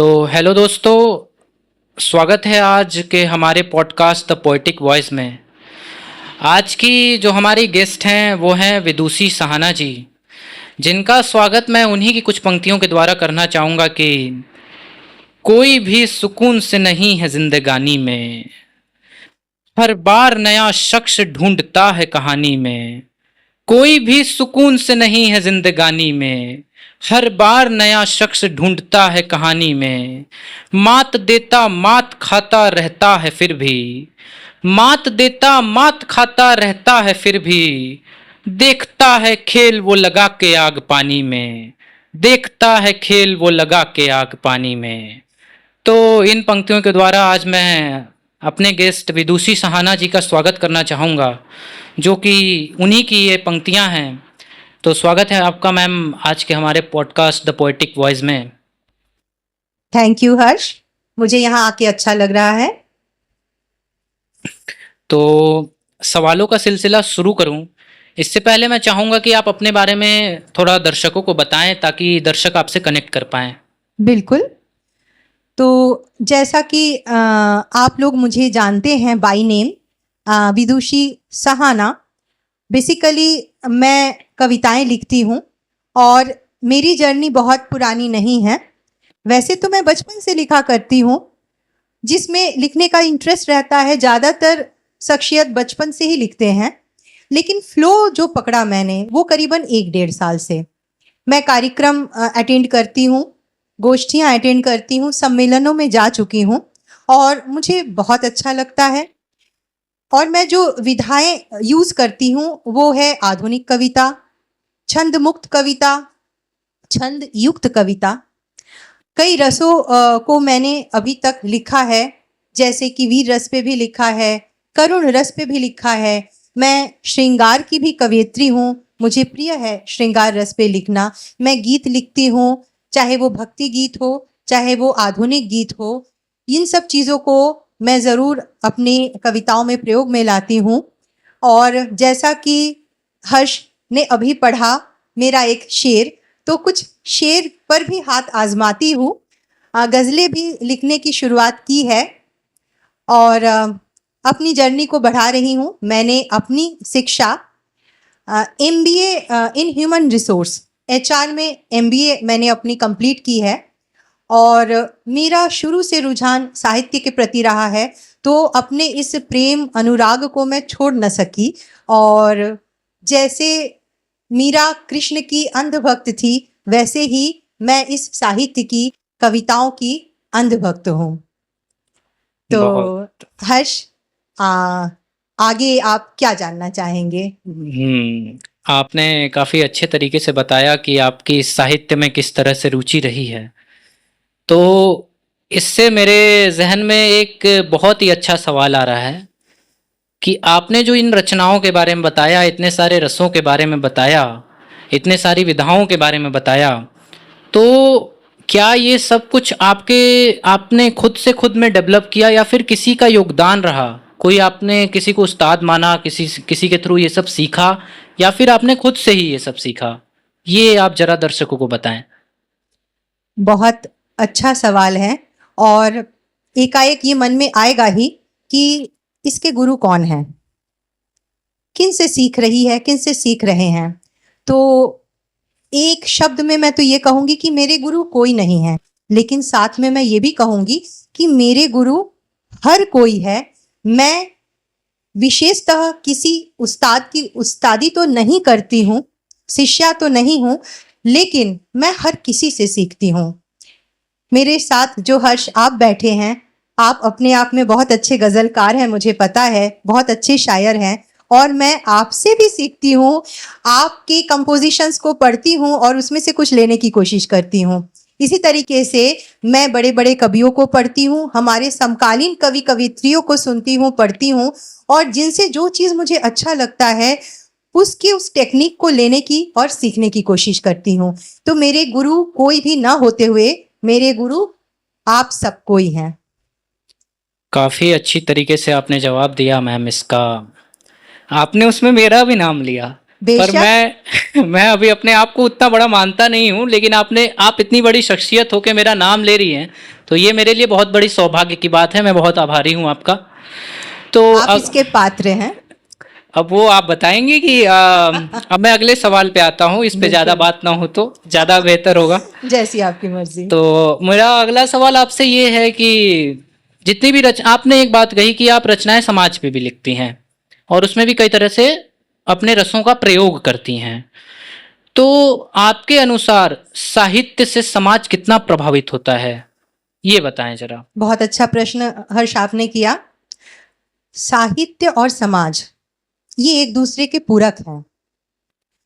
तो हेलो दोस्तों, स्वागत है आज के हमारे पॉडकास्ट द पोएटिक वॉइस में। आज की जो हमारी गेस्ट हैं वो हैं विदुषी सहाना जी, जिनका स्वागत मैं उन्हीं की कुछ पंक्तियों के द्वारा करना चाहूँगा कि कोई भी सुकून से नहीं है जिंदगानी में, हर बार नया शख्स ढूंढता है कहानी में। कोई भी सुकून से नहीं है जिंदगानी में, हर बार नया शख्स ढूंढता है कहानी में। मात देता मात खाता रहता है फिर भी, मात देता मात खाता रहता है फिर भी, देखता है खेल वो लगा के आग पानी में, देखता है खेल वो लगा के आग पानी में। तो इन पंक्तियों के द्वारा आज मैं अपने गेस्ट विदुषी सहाना जी का स्वागत करना चाहूँगा, जो कि उन्हीं की ये पंक्तियाँ हैं। तो स्वागत है आपका मैम आज के हमारे पॉडकास्ट द पोएटिक वॉइस में। थैंक यू हर्ष, मुझे यहाँ आके अच्छा लग रहा है। तो सवालों का सिलसिला शुरू करूं, इससे पहले मैं चाहूँगा कि आप अपने बारे में थोड़ा दर्शकों को बताएं ताकि दर्शक आपसे कनेक्ट कर पाएं। बिल्कुल। तो जैसा कि आप लोग मुझे जानते हैं by name Vidushi Sahana. Basically मैं कविताएं लिखती हूँ और मेरी जर्नी बहुत पुरानी नहीं है। वैसे तो मैं बचपन से लिखा करती हूँ, जिसमें लिखने का इंटरेस्ट रहता है। ज़्यादातर शख्सियत बचपन से ही लिखते हैं, लेकिन फ्लो जो पकड़ा मैंने वो करीबन 1-1.5 साल से। मैं कार्यक्रम अटेंड करती हूँ, गोष्ठियाँ अटेंड करती हूँ, सम्मेलनों में जा चुकी हूँ और मुझे बहुत अच्छा लगता है। और मैं जो विधाएं यूज़ करती हूँ वो है आधुनिक कविता, छंद मुक्त कविता, छंद युक्त कविता। कई रसों को मैंने अभी तक लिखा है, जैसे कि वीर रस पे भी लिखा है, करुण रस पे भी लिखा है। मैं श्रृंगार की भी कवयित्री हूँ, मुझे प्रिय है श्रृंगार रस पे लिखना। मैं गीत लिखती हूँ, चाहे वो भक्ति गीत हो, चाहे वो आधुनिक गीत हो। इन सब चीज़ों को मैं ज़रूर अपनी कविताओं में प्रयोग में लाती हूँ। और जैसा कि हर्ष ने अभी पढ़ा मेरा एक शेर, तो कुछ शेर पर भी हाथ आजमाती हूँ। गज़लें भी लिखने की शुरुआत की है और अपनी जर्नी को बढ़ा रही हूँ। मैंने अपनी शिक्षा MBA in human resource HR में MBA मैंने अपनी कंप्लीट की है और मेरा शुरू से रुझान साहित्य के प्रति रहा है। तो अपने इस प्रेम अनुराग को मैं छोड़ न सकी। और जैसे मीरा कृष्ण की अंधभक्त थी, वैसे ही मैं इस साहित्य की कविताओं की अंधभक्त हूँ। तो हर्ष, आगे आप क्या जानना चाहेंगे? आपने काफ़ी अच्छे तरीके से बताया कि आपकी साहित्य में किस तरह से रुचि रही है। तो इससे मेरे जहन में एक बहुत ही अच्छा सवाल आ रहा है कि आपने जो इन रचनाओं के बारे में बताया, इतने सारे रसों के बारे में बताया, इतने सारी विधाओं के बारे में बताया, तो क्या ये सब कुछ आपने खुद से खुद में डेवलप किया या फिर किसी का योगदान रहा? कोई आपने किसी को उस्ताद माना, किसी के थ्रू ये सब सीखा, या फिर आपने खुद से ही ये सब सीखा? ये आप जरा दर्शकों को बताएं। बहुत अच्छा सवाल है और एकाएक ये मन में आएगा ही कि इसके गुरु कौन हैं, किन से सीख रही है, किन से सीख रहे हैं। तो एक शब्द में मैं तो ये कहूँगी कि मेरे गुरु कोई नहीं है, लेकिन साथ में मैं ये भी कहूँगी कि मेरे गुरु हर कोई है। मैं विशेषतः किसी उस्ताद की उस्तादी तो नहीं करती हूँ, शिष्या तो नहीं हूँ, लेकिन मैं हर किसी से सीखती हूँ। मेरे साथ जो हर्ष आप बैठे हैं, आप अपने आप में बहुत अच्छे गज़लकार हैं, मुझे पता है, बहुत अच्छे शायर हैं और मैं आपसे भी सीखती हूँ। आपके कंपोजिशंस को पढ़ती हूँ और उसमें से कुछ लेने की कोशिश करती हूँ। इसी तरीके से मैं बड़े बड़े कवियों को पढ़ती हूँ, हमारे समकालीन कवि कवित्रियों को सुनती हूँ, पढ़ती हूँ और जिनसे जो चीज़ मुझे अच्छा लगता है उसकी उस टेक्निक को लेने की और सीखने की कोशिश करती हूँ। तो मेरे गुरु कोई भी ना होते हुए मेरे गुरु आप सबको ही हैं। काफ़ी अच्छी तरीके से आपने जवाब दिया मैम इसका। आपने उसमें मेरा भी नाम लिया, पर मैं अभी अपने आप को उतना बड़ा मानता नहीं हूँ, लेकिन आप इतनी बड़ी शख्सियत होके मेरा नाम ले रही हैं, तो ये मेरे लिए बहुत बड़ी सौभाग्य की बात है। मैं बहुत आभारी हूँ आपका। तो आप इसके पात्र हैं। अब वो आप बताएंगे कि अब मैं अगले सवाल पे आता हूँ, इस पे ज़्यादा बिल्कुल। बात ना हो तो ज़्यादा बेहतर होगा। जैसी आपकी मर्जी। तो मेरा अगला सवाल आपसे ये है कि जितनी भी आपने एक बात कही कि आप रचनाएं समाज पे भी लिखती हैं और उसमें भी कई तरह से अपने रसों का प्रयोग करती हैं। तो आपके अनुसार साहित्य से समाज कितना प्रभावित होता है, ये बताएं जरा। बहुत अच्छा प्रश्न हर्ष आपने किया। साहित्य और समाज ये एक दूसरे के पूरक हैं।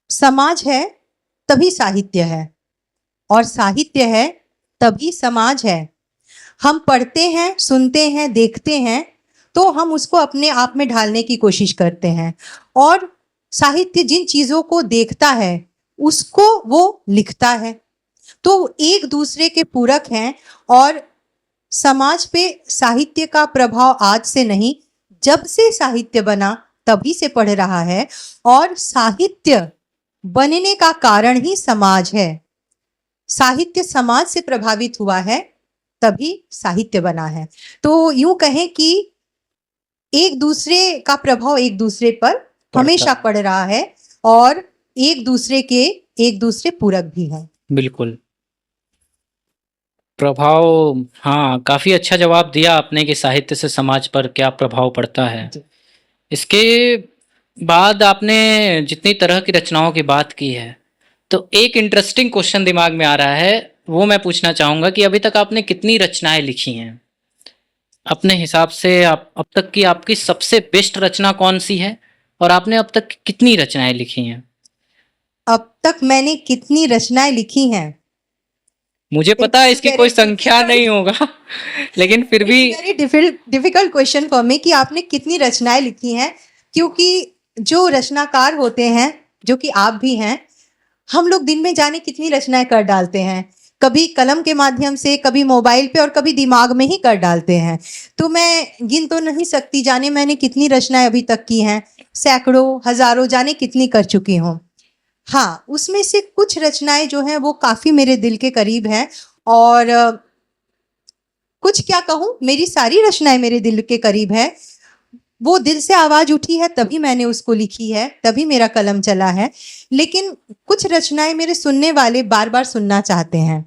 समाज है तभी साहित्य है, और साहित्य है तभी समाज है। हम पढ़ते हैं, सुनते हैं, देखते हैं, तो हम उसको अपने आप में ढालने की कोशिश करते हैं, और साहित्य जिन चीज़ों को देखता है उसको वो लिखता है। तो एक दूसरे के पूरक हैं, और समाज पे साहित्य का प्रभाव आज से नहीं, जब से साहित्य बना तभी से पड़ रहा है, और साहित्य बनने का कारण ही समाज है। साहित्य समाज से प्रभावित हुआ है तभी साहित्य बना है। तो यूं कहें कि एक दूसरे का प्रभाव एक दूसरे पर हमेशा पड़ रहा है, और एक दूसरे पूरक भी हैं। बिल्कुल, प्रभाव, हाँ, काफी अच्छा जवाब दिया आपने कि साहित्य से समाज पर क्या प्रभाव पड़ता है। इसके बाद आपने जितनी तरह की रचनाओं की बात की है, तो एक इंटरेस्टिंग क्वेश्चन दिमाग में आ रहा है, वो मैं पूछना चाहूंगा कि अभी तक आपने कितनी रचनाएं लिखी हैं अपने हिसाब से? आप अब तक की आपकी सबसे बेस्ट रचना कौन सी है, और आपने अब तक कितनी रचनाएं लिखी हैं? अब तक मैंने कितनी रचनाएं लिखी हैं, मुझे पता है इसकी कोई संख्या नहीं होगा लेकिन फिर भी very difficult question for me कि आपने कितनी रचनाएं लिखी हैं, क्योंकि जो रचनाकार होते हैं, जो कि आप भी हैं, हम लोग दिन में जाने कितनी रचनाएं कर डालते हैं, कभी कलम के माध्यम से, कभी मोबाइल पे, और कभी दिमाग में ही कर डालते हैं। तो मैं गिन तो नहीं सकती, जाने मैंने कितनी रचनाएं अभी तक की हैं, सैकड़ों, हजारों, जाने कितनी कर चुकी हूँ। हाँ, उसमें से कुछ रचनाएं जो हैं वो काफ़ी मेरे दिल के करीब हैं, और कुछ क्या कहूँ, मेरी सारी रचनाएं मेरे दिल के करीब है। वो दिल से आवाज़ उठी है तभी मैंने उसको लिखी है, तभी मेरा कलम चला है। लेकिन कुछ रचनाएं मेरे सुनने वाले बार बार सुनना चाहते हैं,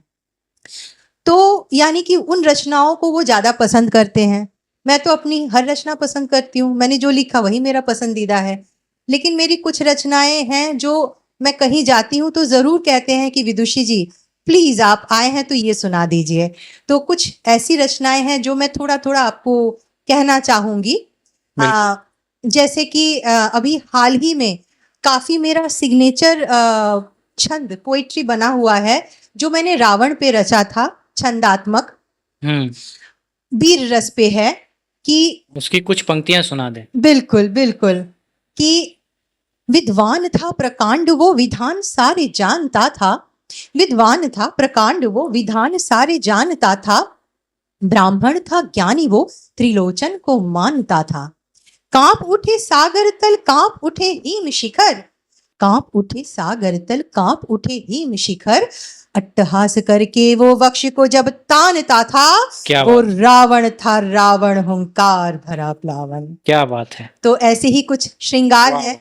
तो यानी कि उन रचनाओं को वो ज़्यादा पसंद करते हैं। मैं तो अपनी हर रचना पसंद करती हूँ, मैंने जो लिखा वही मेरा पसंदीदा है। लेकिन मेरी कुछ रचनाएं हैं जो मैं कहीं जाती हूँ तो ज़रूर कहते हैं कि विदुषी जी प्लीज़ आप आए हैं तो ये सुना दीजिए। तो कुछ ऐसी रचनाएं हैं जो मैं थोड़ा थोड़ा आपको कहना चाहूँगी। जैसे कि अभी हाल ही में काफ़ी मेरा सिग्नेचर छंद पोइट्री बना हुआ है, जो मैंने रावण पे रचा था, छंदात्मक, वीर रस पे है। कि उसकी कुछ पंक्तियां सुना दें। बिल्कुल बिल्कुल। कि विद्वान था प्रकांड वो विधान सारे जानता था, विद्वान था प्रकांड वो विधान सारे जानता था, ब्राह्मण था ज्ञानी वो त्रिलोचन को मानता था। कांप उठे सागर तल कांप उठे हिम शिखर, कांप उठे सागर तल कांप उठे हिम शिखर, अट्टहास करके वो वक्ष को जब तानता था, वो रावण था रावण हुंकार भरा प्लावन। क्या बात है। तो ऐसे ही कुछ श्रृंगार है।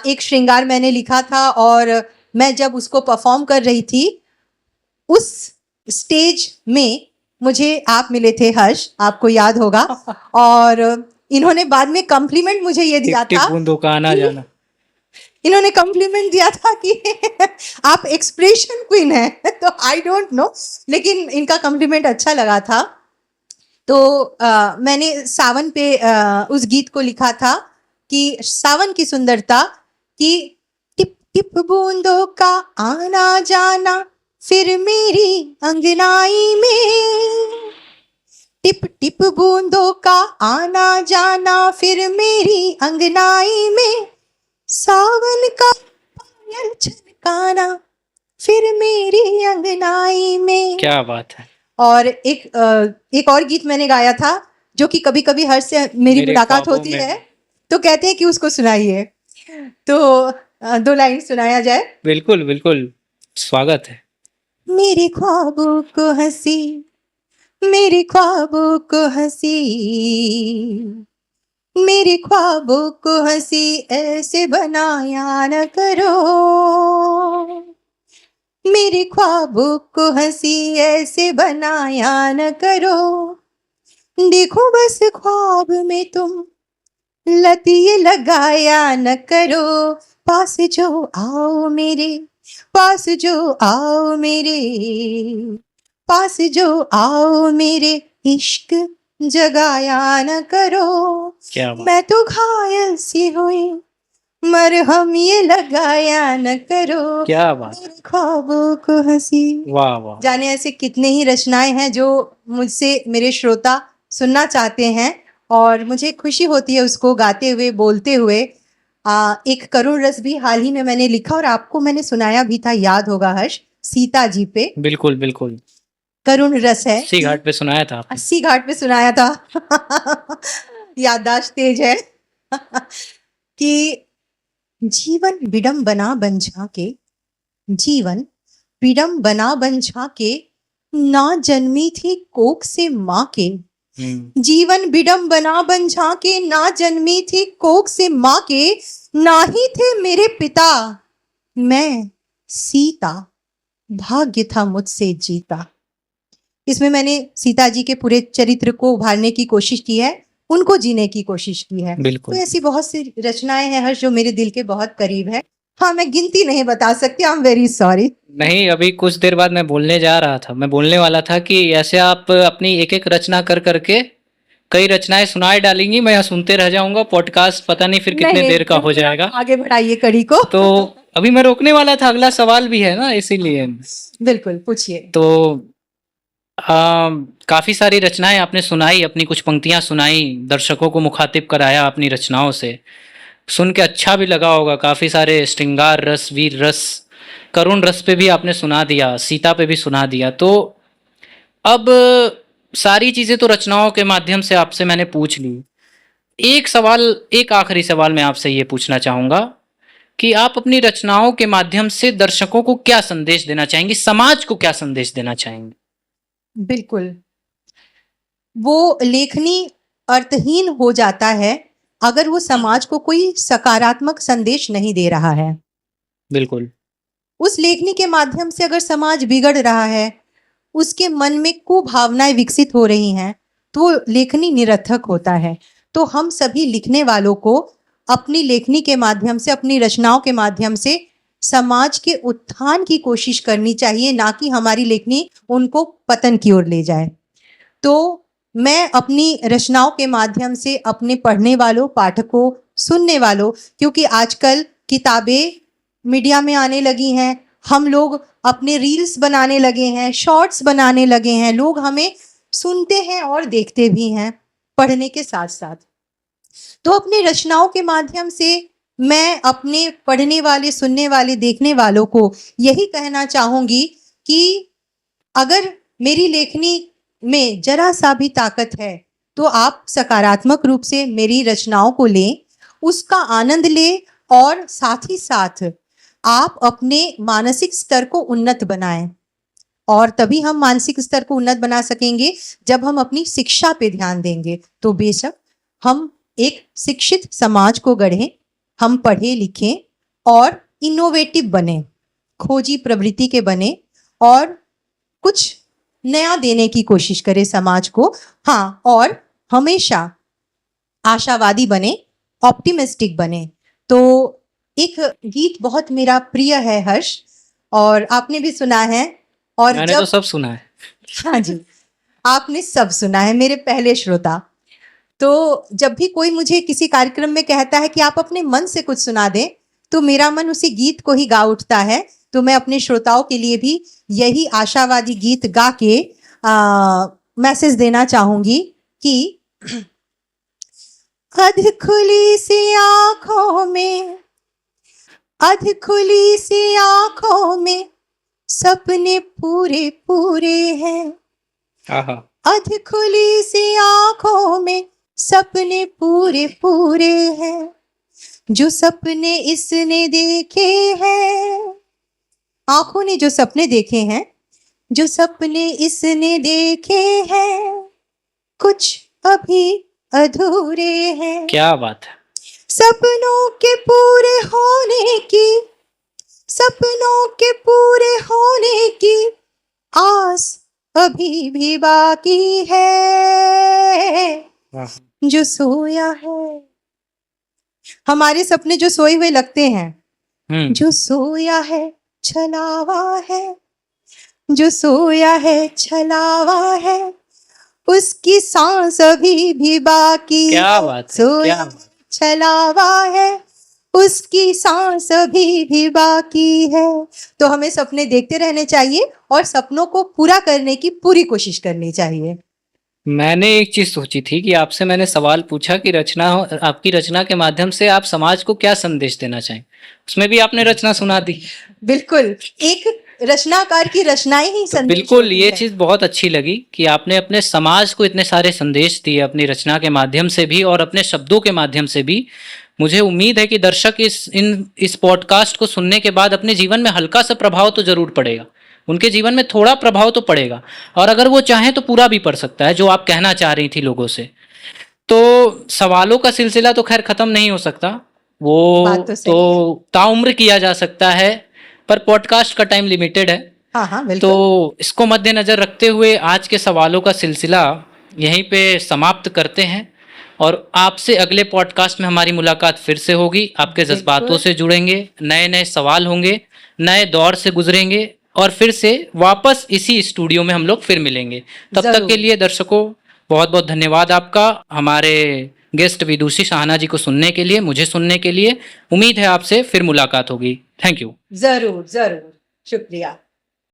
एक श्रृंगार मैंने लिखा था, और मैं जब उसको परफॉर्म कर रही थी, उस स्टेज में मुझे आप मिले थे हर्ष, आपको याद होगा, और इन्होंने बाद में कॉम्प्लीमेंट मुझे ये दिया था, बूंदों का आना जाना, इन्होंने कॉम्प्लीमेंट दिया था कि आप एक्सप्रेशन क्वीन हैं। तो आई डोंट नो, लेकिन इनका कॉम्प्लीमेंट अच्छा लगा था। तो मैंने सावन पे उस गीत को लिखा था कि सावन की सुंदरता, कि टिप टिप बूंदों का आना जाना फिर मेरी अंगनाई में, टिप टिप बूंदों का आना जाना फिर मेरी अंगनाई में, सावन का पायल छनकाना फिर मेरी अंगनाई में। क्या बात है। और एक और गीत मैंने गाया था, जो कि कभी कभी हर्ष से मेरी मुलाकात होती है तो कहते हैं कि उसको सुनाइए। तो दो लाइन सुनाया जाए। बिल्कुल बिल्कुल, स्वागत है। मेरे ख्वाबों को हंसी, मेरे ख्वाबों को हंसी, मेरे ख्वाबों को हंसी ऐसे बनाया न करो, मेरे ख्वाबों को हंसी ऐसे बनाया न करो, देखो बस ख्वाब में तुम लतिये लगाया न करो, पास जो आओ मेरे, पास जो आओ मेरे, पास जो आओ मेरे, इश्क जगाया न करो, क्या बात, मैं तो घायल सी हुई, मरहम ये लगाया न करो, क्या बात, मेरे ख्वाबों को हंसी। वाह वाह। जाने ऐसे कितने ही रचनाएं हैं जो मुझसे मेरे श्रोता सुनना चाहते हैं और मुझे खुशी होती है उसको गाते हुए, बोलते हुए। एक करुण रस भी हाल ही में मैंने लिखा और आपको मैंने सुनाया भी था, याद होगा हर्ष, सीता जी पे बिल्कुल बिल्कुल, करुण रस है। अस्सी घाट पे सुनाया था आपने। 80 घाट पे सुनाया था। याददाश्त तेज है। कि जीवन विडंबना बन झाके, जीवन विडंबना बन झाके, ना जन्मी थी कोख से माँ के, जीवन विडंबना बन झाके, ना जन्मी थी कोख से माँ के, ना ही थे मेरे पिता, मैं सीता, भाग्य था मुझसे जीता। इसमें मैंने सीता जी के पूरे चरित्र को उभारने की कोशिश की है, उनको जीने की कोशिश की है। बिल्कुल। तो ऐसी बहुत सी रचनाएं हैं हर्ष जो मेरे दिल के बहुत करीब है। हाँ, मैं गिनती नहीं बता सकती, आई एम वेरी सॉरी। नहीं, अभी कुछ देर बाद मैं बोलने जा रहा था, मैं बोलने वाला था कि ऐसे आप अपनी एक एक रचना कर करके कई रचनाएं सुनाए डालेंगी, मैं यहाँ सुनते रह जाऊंगा, पॉडकास्ट पता नहीं फिर कितने देर का हो जाएगा। आगे बढ़ाइए कड़ी को। तो अभी मैं रोकने वाला था, अगला सवाल भी है ना, इसीलिए। बिल्कुल पूछिए। तो काफी सारी रचनाएं आपने सुनाई, अपनी कुछ पंक्तियां सुनाई, दर्शकों को मुखातिब कराया अपनी रचनाओं से, सुन के अच्छा भी लगा होगा। काफी सारे श्रृंगार रस, वीर रस, करुण रस पे भी आपने सुना दिया, सीता पे भी सुना दिया। तो अब सारी चीजें तो रचनाओं के माध्यम से आपसे मैंने पूछ ली। एक सवाल, एक आखिरी सवाल मैं आपसे ये पूछना चाहूंगा कि आप अपनी रचनाओं के माध्यम से दर्शकों को क्या संदेश देना चाहेंगे, समाज को क्या संदेश देना चाहेंगे? बिल्कुल, वो लेखनी अर्थहीन हो जाता है अगर वो समाज को कोई सकारात्मक संदेश नहीं दे रहा है। बिल्कुल। उस लेखनी के माध्यम से अगर समाज बिगड़ रहा है, उसके मन में कुभावनाएं विकसित हो रही हैं, तो वो लेखनी निरर्थक होता है। तो हम सभी लिखने वालों को अपनी लेखनी के माध्यम से, अपनी रचनाओं के माध्यम से समाज के उत्थान की कोशिश करनी चाहिए, ना कि हमारी लेखनी उनको पतन की ओर ले जाए। तो मैं अपनी रचनाओं के माध्यम से अपने पढ़ने वालों, पाठकों, सुनने वालों, क्योंकि आजकल किताबें मीडिया में आने लगी हैं, हम लोग अपने रील्स बनाने लगे हैं, शॉर्ट्स बनाने लगे हैं, लोग हमें सुनते हैं और देखते भी हैं पढ़ने के साथ साथ। तो अपने रचनाओं के माध्यम से मैं अपने पढ़ने वाले, सुनने वाले, देखने वालों को यही कहना चाहूंगी कि अगर मेरी लेखनी में जरा सा भी ताकत है तो आप सकारात्मक रूप से मेरी रचनाओं को लें, उसका आनंद लें और साथ ही साथ आप अपने मानसिक स्तर को उन्नत बनाएं। और तभी हम मानसिक स्तर को उन्नत बना सकेंगे जब हम अपनी शिक्षा पे ध्यान देंगे। तो बेशक हम एक शिक्षित समाज को गढ़ें, हम पढ़े लिखें और इनोवेटिव बने, खोजी प्रवृत्ति के बने और कुछ नया देने की कोशिश करें समाज को। हाँ, और हमेशा आशावादी बने, ऑप्टिमिस्टिक बने। तो एक गीत बहुत मेरा प्रिय है हर्ष, और आपने भी सुना है। और मैंने तो सब सुना है। हाँ जी, आपने सब सुना है, मेरे पहले श्रोता। तो जब भी कोई मुझे किसी कार्यक्रम में कहता है कि आप अपने मन से कुछ सुना दें, तो मेरा मन उसी गीत को ही गा उठता है। तो मैं अपने श्रोताओं के लिए भी यही आशावादी गीत गा के मैसेज देना चाहूंगी कि अध खुली सी आंखों में, अध खुली सी आंखों में सपने पूरे पूरे हैं, अध खुली सी आंखों में सपने पूरे पूरे हैं, जो सपने इसने देखे हैं, आंखों ने जो सपने देखे हैं, जो सपने इसने देखे हैं, कुछ अभी अधूरे हैं। क्या बात है। सपनों के पूरे होने की, सपनों के पूरे होने की आस अभी भी बाकी है। वाह। जो सोया है, हमारे सपने जो सोए हुए लगते हैं, जो सोया है छलावा है, जो सोया है छलावा है, उसकी सांस अभी भी बाकी क्या है। बात है, सोया क्या बात। छलावा है, उसकी सांस अभी भी बाकी है। तो हमें सपने देखते रहने चाहिए और सपनों को पूरा करने की पूरी कोशिश करनी चाहिए। मैंने एक चीज सोची थी कि आपसे मैंने सवाल पूछा कि रचना, आपकी रचना के माध्यम से आप समाज को क्या संदेश देना चाहें, उसमें भी आपने रचना सुना दी। बिल्कुल, एक रचनाकार की रचनाएं ही तो संदेश बिल्कुल होती ये है। चीज बहुत अच्छी लगी कि आपने अपने समाज को इतने सारे संदेश दिए अपनी रचना के माध्यम से भी और अपने शब्दों के माध्यम से भी। मुझे उम्मीद है कि दर्शक इस पॉडकास्ट को सुनने के बाद अपने जीवन में हल्का सा प्रभाव तो जरूर पड़ेगा, उनके जीवन में थोड़ा प्रभाव तो पड़ेगा, और अगर वो चाहें तो पूरा भी पड़ सकता है जो आप कहना चाह रही थी लोगों से। तो सवालों का सिलसिला तो खैर खत्म नहीं हो सकता, वो बात तो सही तो ताउम्र किया जा सकता है, पर पॉडकास्ट का टाइम लिमिटेड है। हाँ हाँ बिल्कुल। तो इसको मद्देनजर रखते हुए आज के सवालों का सिलसिला यहीं पे समाप्त करते हैं, और आपसे अगले पॉडकास्ट में हमारी मुलाकात फिर से होगी। आपके जज्बातों से जुड़ेंगे, नए नए सवाल होंगे, नए दौर से गुजरेंगे, और फिर से वापस इसी स्टूडियो में हम लोग फिर मिलेंगे। तब तक के लिए दर्शकों बहुत बहुत धन्यवाद आपका, हमारे गेस्ट विदुषी सहाना जी को सुनने के लिए, मुझे सुनने के लिए। उम्मीद है आपसे फिर मुलाकात होगी। Thank you. जरूर जरूर, शुक्रिया।